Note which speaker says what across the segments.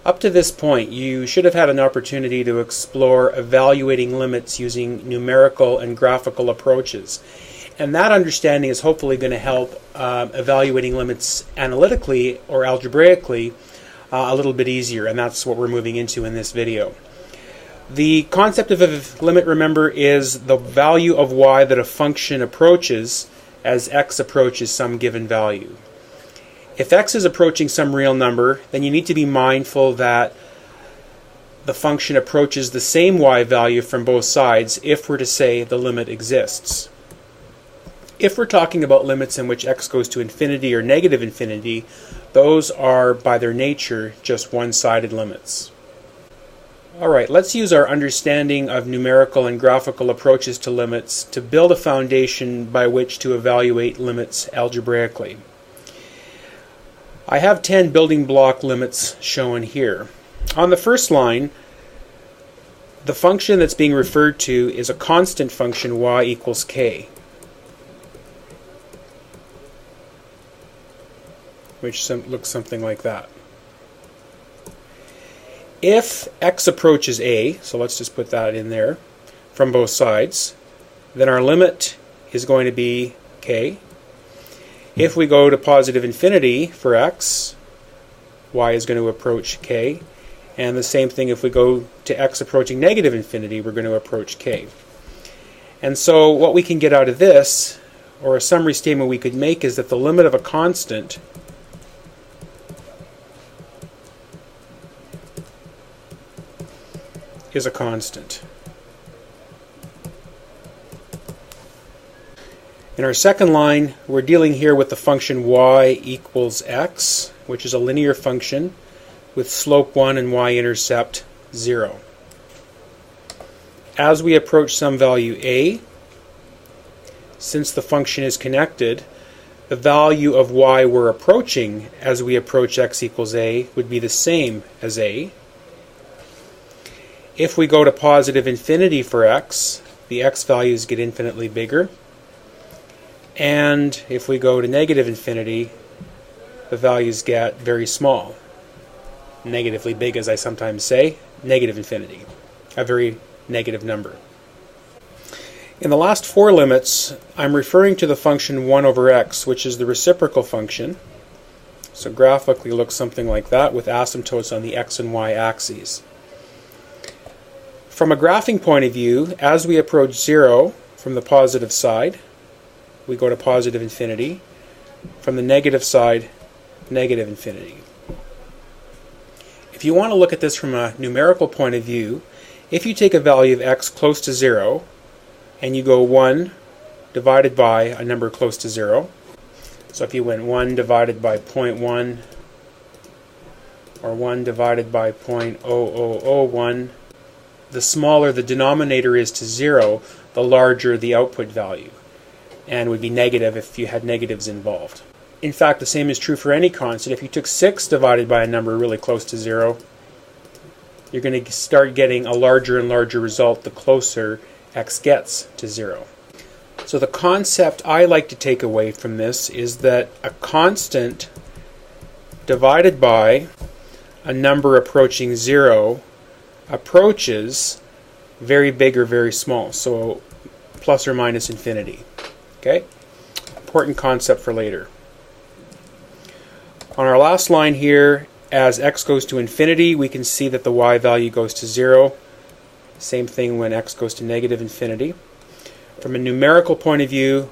Speaker 1: Up to this point, you should have had an opportunity to explore evaluating limits using numerical and graphical approaches. And that understanding is hopefully going to help evaluating limits analytically or algebraically a little bit easier, and that's what we're moving into in this video. The concept of a limit, remember, is the value of y that a function approaches as x approaches some given value. If x is approaching some real number, then you need to be mindful that the function approaches the same y value from both sides if we're to say the limit exists. If we're talking about limits in which x goes to infinity or negative infinity, those are by their nature just one-sided limits. Alright, let's use our understanding of numerical and graphical approaches to limits to build a foundation by which to evaluate limits algebraically. I have 10 building block limits shown here. On the first line, the function that's being referred to is a constant function y equals k, which looks something like that. If x approaches a, so let's just put that in there, from both sides, then our limit is going to be k. If we go to positive infinity for x, y is going to approach k. And the same thing if we go to x approaching negative infinity, we're going to approach k. And so what we can get out of this, or a summary statement we could make, is that the limit of a constant is a constant. In our second line, we're dealing here with the function y equals x, which is a linear function with slope 1 and y-intercept 0. As we approach some value a, since the function is connected, the value of y we're approaching as we approach x equals a would be the same as a. If we go to positive infinity for x, the x values get infinitely bigger. And if we go to negative infinity, the values get very small. Negatively big, as I sometimes say, negative infinity, a very negative number. In the last four limits, I'm referring to the function 1 over x, which is the reciprocal function. So graphically it looks something like that, with asymptotes on the x and y axes. From a graphing point of view, as we approach 0 from the positive side, we go to positive infinity. From the negative side, negative infinity. If you want to look at this from a numerical point of view, if you take a value of x close to 0 and you go 1 divided by a number close to 0, so if you went 1 divided by 0.1 or 1 divided by 0.0001, the smaller the denominator is to 0, the larger the output value, and would be negative if you had negatives involved. In fact, the same is true for any constant. If you took 6 divided by a number really close to 0, you're going to start getting a larger and larger result the closer x gets to 0. So the concept I like to take away from this is that a constant divided by a number approaching 0 approaches very big or very small, so plus or minus infinity. Okay? Important concept for later. On our last line here, as x goes to infinity, we can see that the y value goes to 0. Same thing when x goes to negative infinity. From a numerical point of view,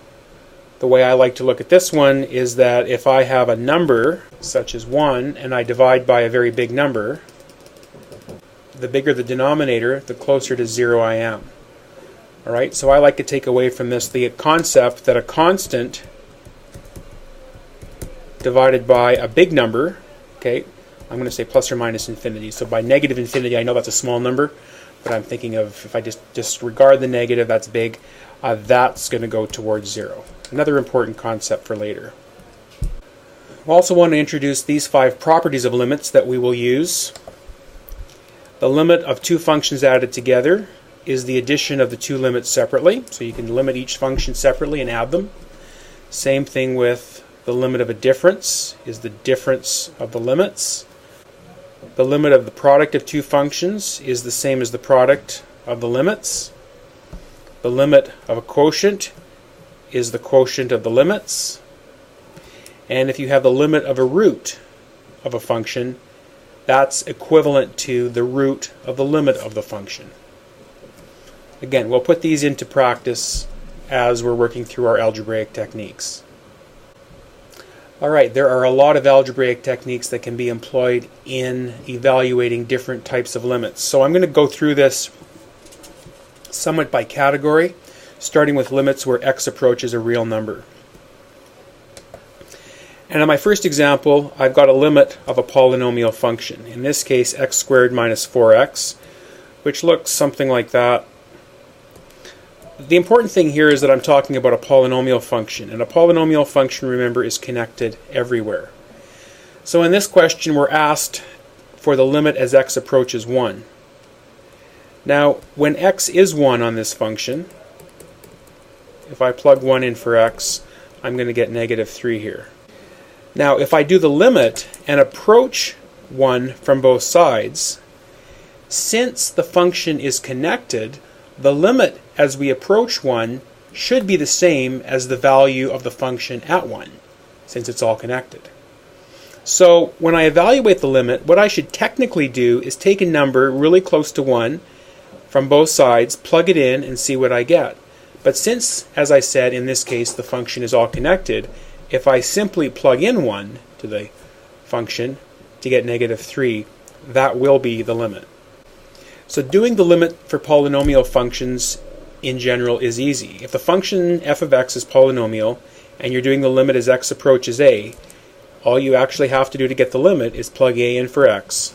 Speaker 1: the way I like to look at this one is that if I have a number, such as 1, and I divide by a very big number, the bigger the denominator, the closer to 0 I am. Alright, so I like to take away from this the concept that a constant divided by a big number, okay, I'm going to say plus or minus infinity. So by negative infinity, I know that's a small number, but I'm thinking of if I just disregard the negative, that's big, that's going to go towards 0. Another important concept for later. I also want to introduce these 5 properties of limits that we will use. The limit of two functions added together is the addition of the two limits separately. So you can limit each function separately and add them. Same thing with the limit of a difference is the difference of the limits. the limit of the product of two functions is the same as the product of the limits. The limit of a quotient is the quotient of the limits. And if you have the limit of a root of a function, that's equivalent to the root of the limit of the function. Again, we'll put these into practice as we're working through our algebraic techniques. Alright, there are a lot of algebraic techniques that can be employed in evaluating different types of limits. So I'm going to go through this somewhat by category, starting with limits where x approaches a real number. And in my first example, I've got a limit of a polynomial function. In this case, x squared minus 4x, which looks something like that. The important thing here is that I'm talking about a polynomial function, and a polynomial function, remember, is connected everywhere. So in this question, we're asked for the limit as x approaches 1. Now, when x is 1 on this function, if I plug 1 in for x, I'm going to get negative 3 here. Now, if I do the limit and approach 1 from both sides, since the function is connected, the limit as we approach 1 should be the same as the value of the function at 1, since it's all connected. So when I evaluate the limit, what I should technically do is take a number really close to 1 from both sides, plug it in, and see what I get. But since, as I said, in this case, the function is all connected, if I simply plug in 1 to the function to get negative 3, that will be the limit. So doing the limit for polynomial functions in general is easy. If the function f of x is polynomial and you're doing the limit as x approaches a, all you actually have to do to get the limit is plug a in for x,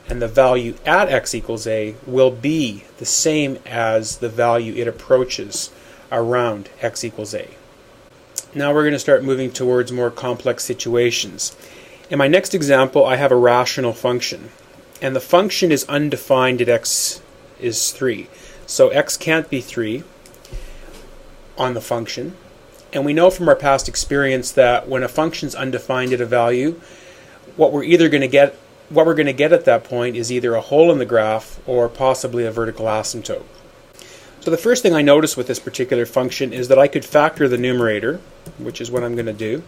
Speaker 1: and the value at x equals a will be the same as the value it approaches around x equals a. Now we're going to start moving towards more complex situations. In my next example, I have a rational function, and the function is undefined at x is 3. So x can't be 3 on the function. And we know from our past experience that when a function is undefined at a value, what we're going to get at that point is either a hole in the graph or possibly a vertical asymptote. So the first thing I notice with this particular function is that I could factor the numerator, which is what I'm going to do.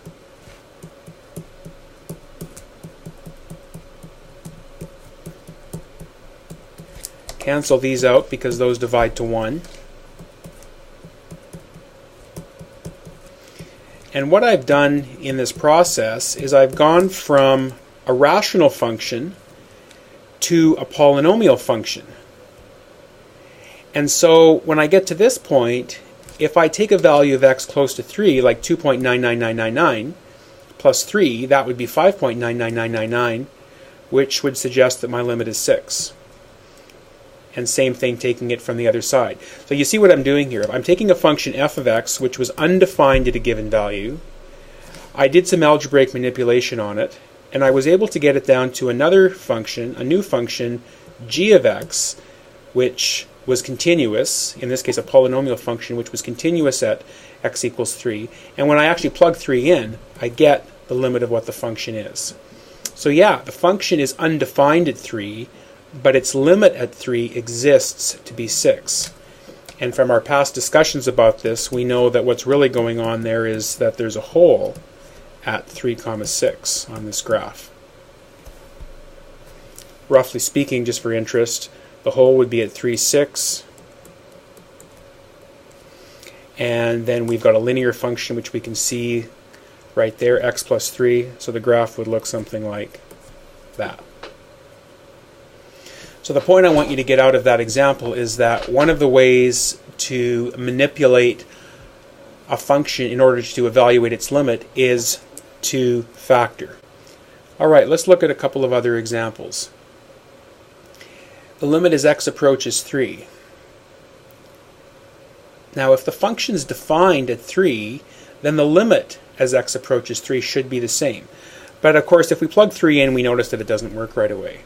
Speaker 1: Cancel these out because those divide to 1. And what I've done in this process is I've gone from a rational function to a polynomial function. And so when I get to this point, if I take a value of x close to 3, like 2.99999 plus 3, that would be 5.99999, which would suggest that my limit is 6. And same thing taking it from the other side. So you see what I'm doing here. I'm taking a function f of x, which was undefined at a given value. I did some algebraic manipulation on it, and I was able to get it down to another function, a new function, g of x, which was continuous, in this case a polynomial function, which was continuous at x equals 3. And when I actually plug 3 in, I get the limit of what the function is. So yeah, the function is undefined at 3, but its limit at 3 exists to be 6. And from our past discussions about this, we know that what's really going on there is that there's a hole at 3, 6 on this graph. Roughly speaking, just for interest, the hole would be at 3, 6. And then we've got a linear function which we can see right there, x plus 3. So the graph would look something like that. So the point I want you to get out of that example is that one of the ways to manipulate a function in order to evaluate its limit is to factor. Alright, let's look at a couple of other examples. The limit as x approaches 3. Now if the function is defined at 3, then the limit as x approaches 3 should be the same. But of course if we plug 3 in, we notice that it doesn't work right away.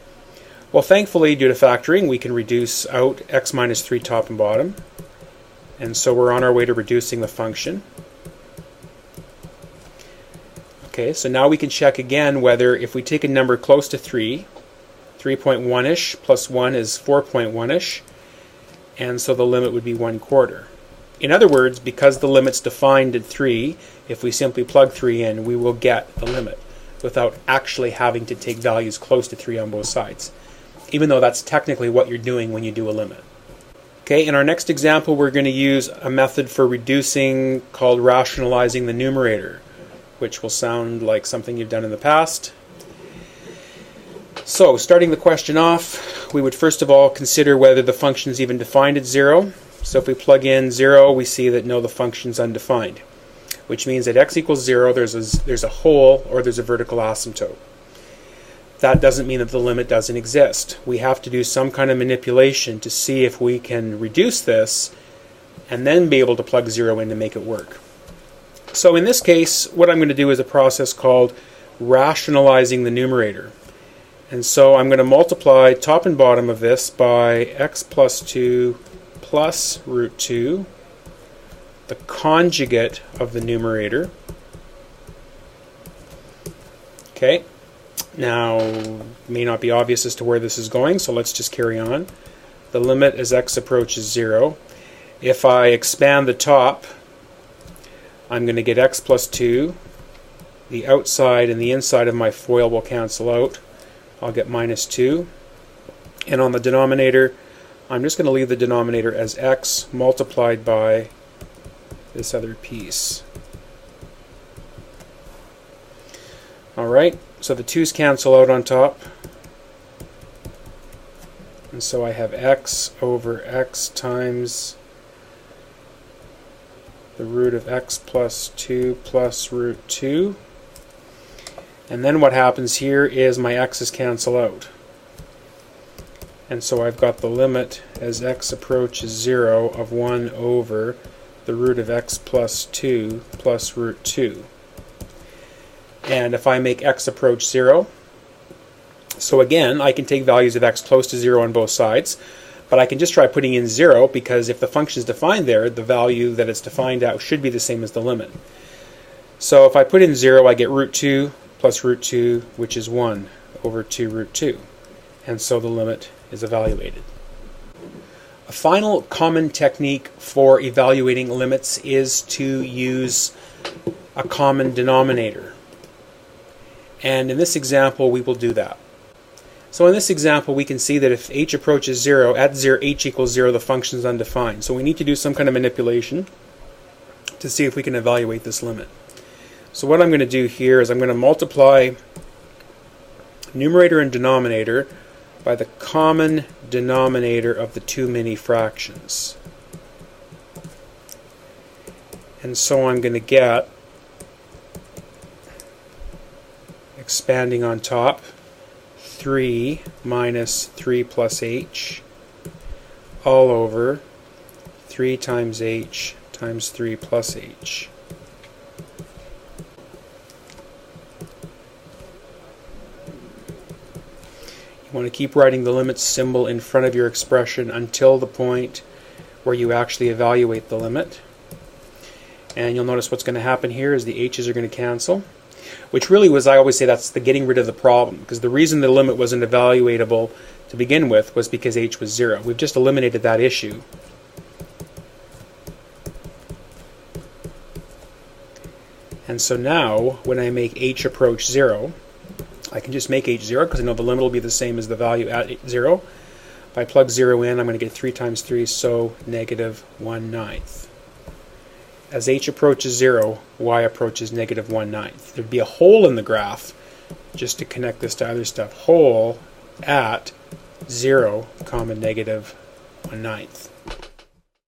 Speaker 1: Well, thankfully, due to factoring, we can reduce out x minus 3 top and bottom. And so we're on our way to reducing the function. Okay, so now we can check again whether if we take a number close to 3, 3.1-ish plus 1 is 4.1-ish, and so the limit would be 1/4. In other words, because the limit's defined at 3, if we simply plug 3 in, we will get the limit without actually having to take values close to 3 on both sides, even though that's technically what you're doing when you do a limit. Okay, in our next example, we're going to use a method for reducing called rationalizing the numerator, which will sound like something you've done in the past. So, starting the question off, we would first of all consider whether the function is even defined at 0. So if we plug in 0, we see that no, the function's undefined, which means at x equals 0, there's a hole or there's a vertical asymptote. That doesn't mean that the limit doesn't exist. We have to do some kind of manipulation to see if we can reduce this and then be able to plug 0 in to make it work. So in this case, what I'm going to do is a process called rationalizing the numerator. And so I'm going to multiply top and bottom of this by x plus 2 plus root 2, the conjugate of the numerator. Okay, now it may not be obvious as to where this is going, so let's just carry on. The limit as x approaches 0. If I expand the top, I'm going to get x plus 2. The outside and the inside of my FOIL will cancel out. I'll get minus 2. And on the denominator, I'm just going to leave the denominator as x multiplied by this other piece. Alright, so the 2's cancel out on top. And so I have x over x times the root of x plus 2 plus root 2. And then what happens here is my x's cancel out. And so I've got the limit as x approaches 0 of 1 over the root of x plus 2 plus root 2. And if I make x approach 0, so again, I can take values of x close to 0 on both sides, but I can just try putting in 0 because if the function is defined there, the value that it's defined at should be the same as the limit. So if I put in 0, I get root 2 plus root 2, which is 1 over 2 root 2. And so the limit is evaluated. A final common technique for evaluating limits is to use a common denominator. And in this example, we will do that. So in this example, we can see that if h approaches 0, at 0, h equals 0, the function is undefined. So we need to do some kind of manipulation to see if we can evaluate this limit. So what I'm going to do here is I'm going to multiply numerator and denominator by the common denominator of the two many fractions. And so I'm going to get, expanding on top, 3 minus 3 plus h all over 3 times h times 3 plus h. You want to keep writing the limit symbol in front of your expression until the point where you actually evaluate the limit. And you'll notice what's going to happen here is the h's are going to cancel, which really was, I always say, that's the getting rid of the problem, because the reason the limit wasn't evaluatable to begin with was because h was 0. We've just eliminated that issue. And so now, when I make h approach 0, I can just make h 0 because I know the limit will be the same as the value at 0. If I plug 0 in, I'm going to get 3 times 3, so negative 1/9. As h approaches 0, y approaches negative 1/9. There'd be a hole in the graph, just to connect this to other stuff, hole at 0, comma negative 1/9.